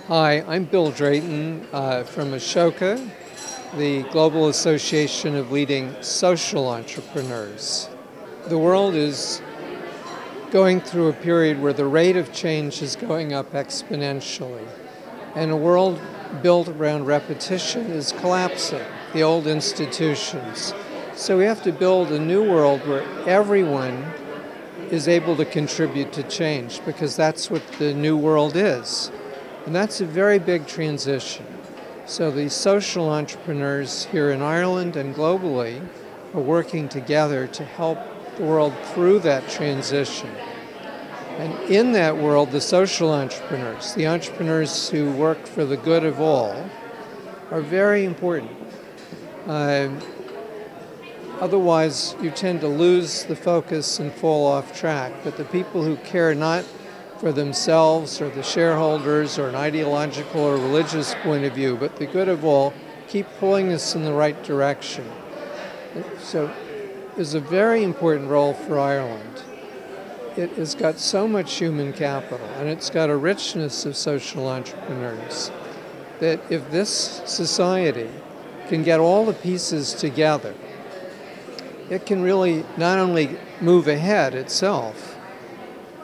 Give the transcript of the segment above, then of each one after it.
Hi, I'm Bill Drayton from Ashoka, the Global Association of Leading Social Entrepreneurs. The world is going through a period where the rate of change is going up exponentially, and a world built around repetition is collapsing, the old institutions. So we have to build a new world where everyone is able to contribute to change, because that's what the new world is. And that's a very big transition. So the social entrepreneurs here in Ireland and globally are working together to help the world through that transition. And in that world, the social entrepreneurs, the entrepreneurs who work for the good of all, are very important. Otherwise, you tend to lose the focus and fall off track. But the people who care not for themselves or the shareholders or an ideological or religious point of view, but the good of all, keep pulling us in the right direction. So there's a very important role for Ireland. It has got so much human capital, and it's got a richness of social entrepreneurs, that if this society can get all the pieces together, it can really not only move ahead itself,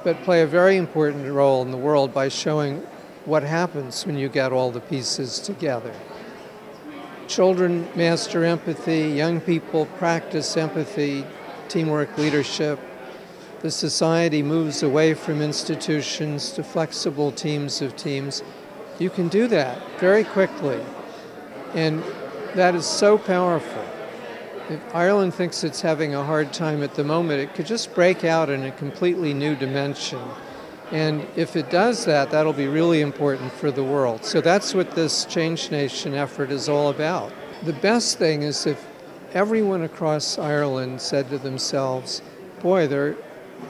but play a very important role in the world by showing what happens when you get all the pieces together. Children master empathy, young people practice empathy, teamwork, leadership. The society moves away from institutions to flexible teams of teams. You can do that very quickly, and that is so powerful. If Ireland thinks it's having a hard time at the moment, it could just break out in a completely new dimension. And if it does that, that'll be really important for the world. So that's what this Change Nation effort is all about. The best thing is if everyone across Ireland said to themselves, boy, there are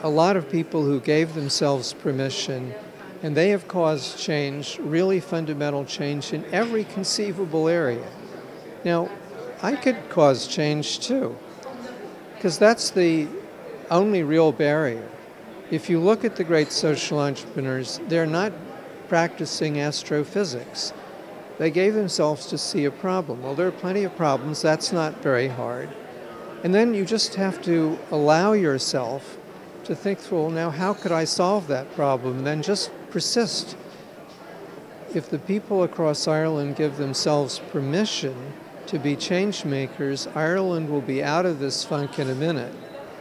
a lot of people who gave themselves permission, and they have caused change, really fundamental change in every conceivable area. Now, I could cause change too, because that's the only real barrier. If you look at the great social entrepreneurs, they're not practicing astrophysics. They gave themselves to see a problem. Well, there are plenty of problems. That's not very hard. And then you just have to allow yourself to think, well, now how could I solve that problem? And then just persist. If the people across Ireland give themselves permission to be change makers, Ireland will be out of this funk in a minute.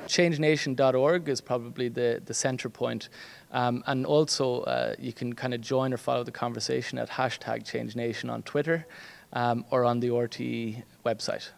ChangeNation.org is probably the center point. And also you can kind of join or follow the conversation at #ChangeNation on Twitter or on the RTE website.